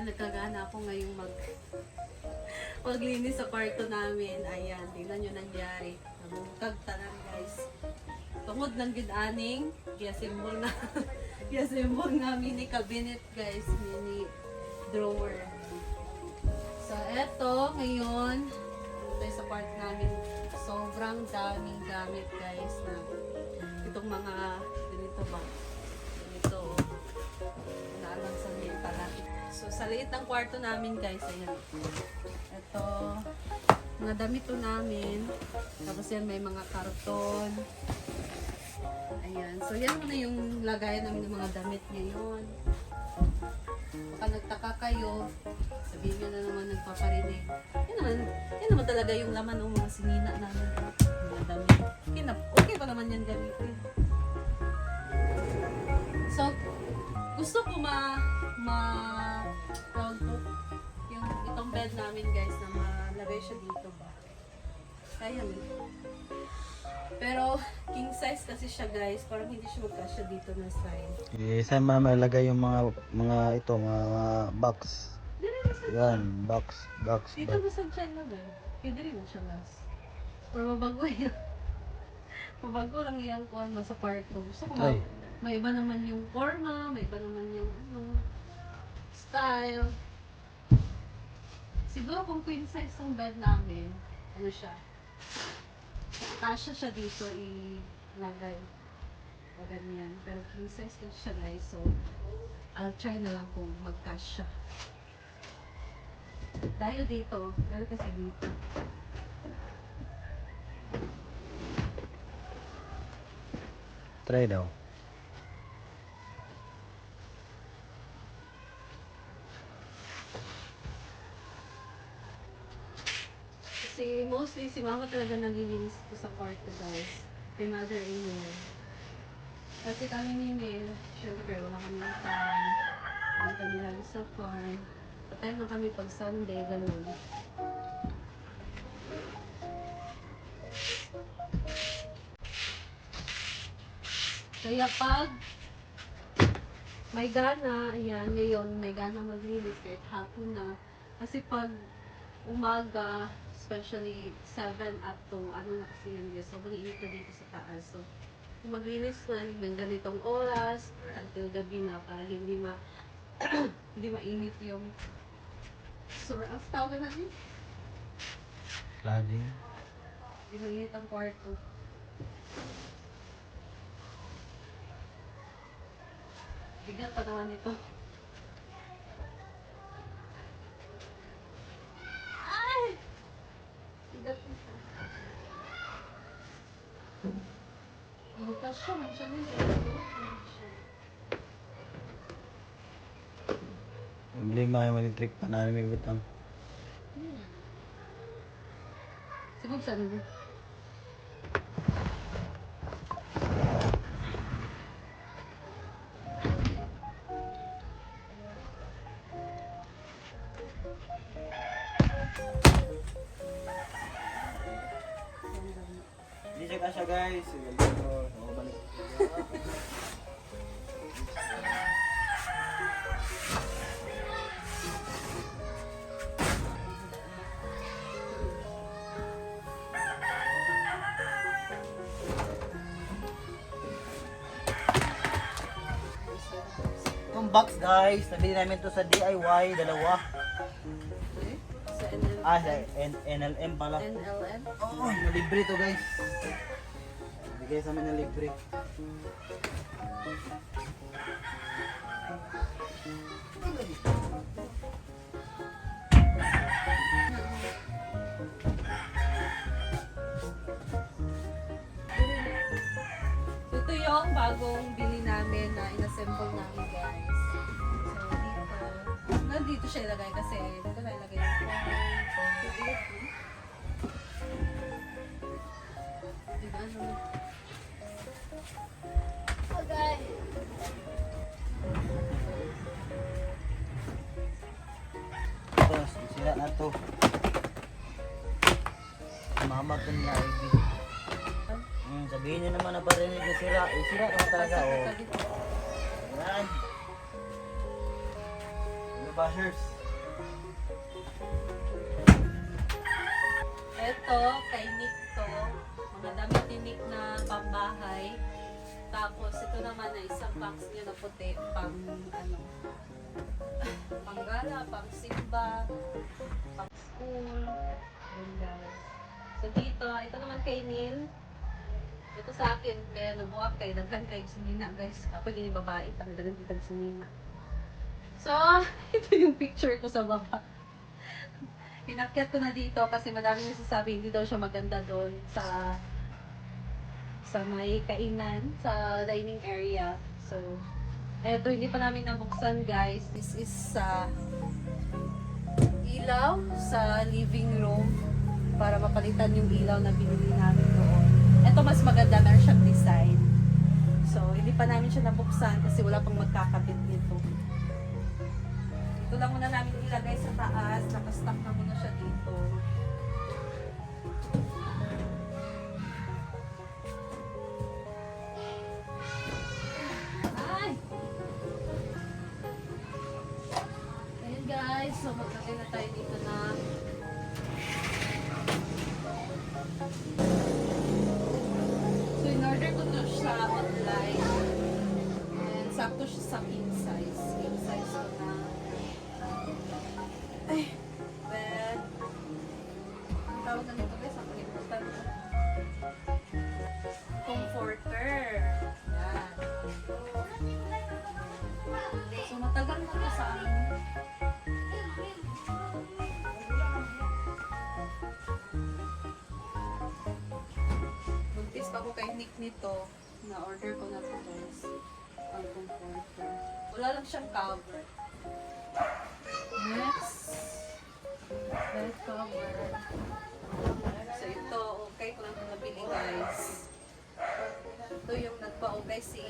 nagkagana ako ngayong maglinis sa kwarto namin. Ayan, tingnan nyo nangyari. Nabungkag tanan guys. Tungod ng gidaning, giasimbol na giasimbol nga mini cabinet guys, mini drawer. So eto ngayon, tayo sa kwarto namin, sobrang daming gamit guys na itong mga ganito ba? Ganito. Naalang sa liit pala. So sa liit ng kwarto namin guys, ayan. Ito, mga damit to namin. Tapos yan may mga karton. Ayan. So yan muna yung lagayan namin ng mga damit ngayon. Baka nagtaka kayo, sabihin nyo na naman nagpaparinig. Yan naman talaga yung laman ng mga sinina namin. Mga damit. Okay pa naman yan gamitin. So, gusto ko tawag ko, yung itong bed namin guys na malagay siya dito ba. Kaya pero king size kasi siya guys, parang hindi siya magkasya dito na side. Saan man malagay yung mga box? Yan, box. Dito basag siya na ba? Pwede rin siya mas. Or mabago yan. Mabago lang yan kung ano sa kwarto. Gusto ko may iba naman yung forma, may iba naman yung style. Siguro kung queen size ang bed namin, ano siya? Kasya siya dito ilagay. O ganyan. Pero king size kasi siya guys, so I'll try na lang kung magkasya. Dahil dito, pero kasi dito. Try daw. Kasi mostly si mama talaga naglilinis ko sa kwarto guys. Kay mother-in-law. Kasi kami ni Mel, syempre wala kami time. Hindi kami lagi sa farm. Patay na kami pag Sunday, ganun. Kaya pag may gana, ayan, ngayon may gana maglinis kahit hapon na. Kasi pag umaga, especially 7 up to, ano na kasi yun guys, sobrang init na dito sa taas. So, kung maglinis na ng ganitong oras, until gabi na, para hindi hindi mainit yung ang tawag na natin? Cladding. Hindi mainit ang kwarto. Bigat pa naman ito. Ay! Bigat ito. Bukas siya, masyado Hindi trick pa namin may butang. Sibog saan mo? Hindi siya kasya guys. Balik. Itong box guys, nabili namin to sa DIY, dalawa. Sa NLM. Sa NLM pala. NLM? Oo, libre to guys. Bigay sa amin na libre. Ito yung bagong bili namin na inassemble namin guys. So dito, nandito siya ilagay kasi dito na ilagay yung diba ano? Okay. Tapos, sila na to. Mama ko na ID. Sabihin nyo naman na parinig na sira. Sira naman talaga. Oh. Yan. Ano bashers? ito, kay Nick to. Mga damit ni Nick na pambahay. Tapos, ito naman ay isang box niya na puti. Pang, ano, pang gala, pang simba, pang school. Yun, guys. So, dito, ito naman kay Neil. Ito sa akin, kaya nabuak kay daghan kay sinina, guys. Ako din yung babae, daghan kay sinina. So, ito yung picture ko sa baba. Pinakyat ko na dito kasi madami nagsasabi hindi daw siya maganda doon sa may kainan, sa dining area. So, eto, hindi pa namin nabuksan, guys. This is sa ilaw sa living room para mapalitan yung ilaw na binili namin doon. Ito mas maganda, meron siyang design. So, hindi pa namin siya nabuksan kasi wala pang magkakabit nito. Ito lang muna namin ilagay sa taas. Nakastock na muna siya dito. Ay! Ayan guys. So maglagay na tayo dito na so in order ko to siya online and sakto siya sa king size. King size ko na ay, bed. Ang tawag na nito guys, ang kalimutan ko. Comforter. Yan. So, matagal na to sa amin. Buntis pa ko kay Nick nito. Na-order ko na to guys. Ang comforter. Wala lang siyang cover. Next, bed cover. So ito, okay ko lang ito nabili guys. Ito yung nagpa-okay si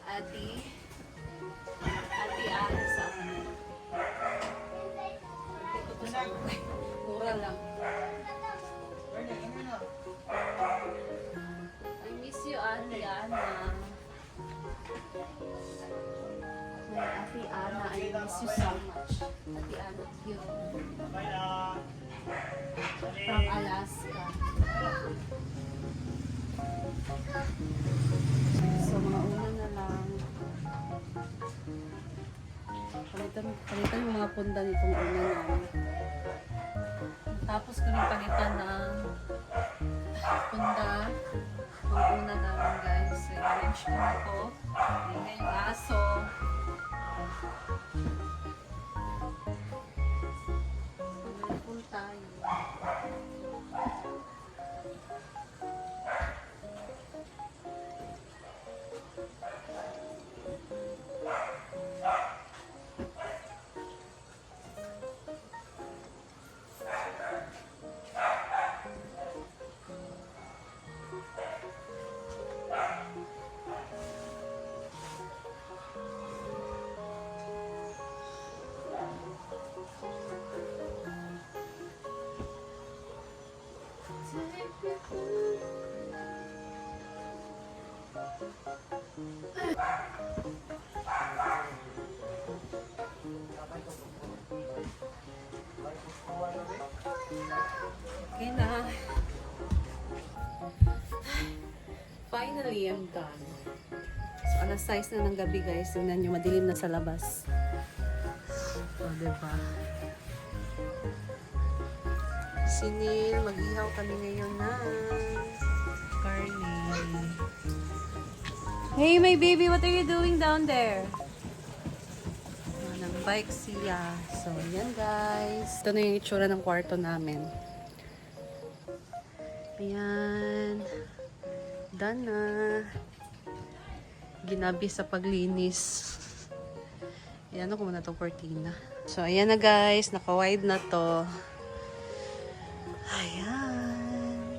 Ate Ana sa amin. Okay ko ito sa okay. Mura lang. I miss you, Ate Ana. Ate Ana, I miss you so much. Ate Ana, cute. From Alaska. So, mga una na lang. Palitan yung mga punda nitong una namin. Tapos ko rin palitan ng punda. Ang una namin guys. I-arrange ko na ito. Ayan yung aso. Full tayo. Okay na. Finally, I'm done. So, alas 6 na ng gabi guys. Tingnan nyo, madilim na sa labas. O, diba? Sinil, mag-ihaw kami ngayon na karne. Hey, my baby, what are you doing down there? Nag-bike siya. So, yan guys. Ito na yung itsura ng kwarto namin. Ayan. Done na. Ginabi sa paglinis. Ayan ako muna itong cortina. So, ayan na guys. Naka-wide na to. Ayan.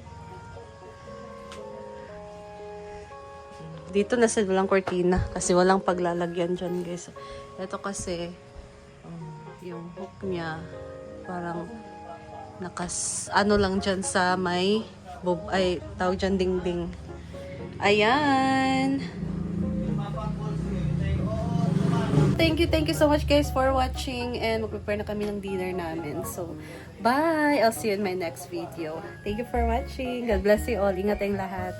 Dito nasa walang cortina. Kasi walang paglalagyan dyan guys. Ito kasi, yung hook niya, parang ano lang dyan sa may tawag dyan dingding. Ayan. thank you so much guys for watching and mag-prepare na kami ng dinner namin. So, bye! I'll see you in my next video. Thank you for watching. God bless you all. Ingat tayong lahat.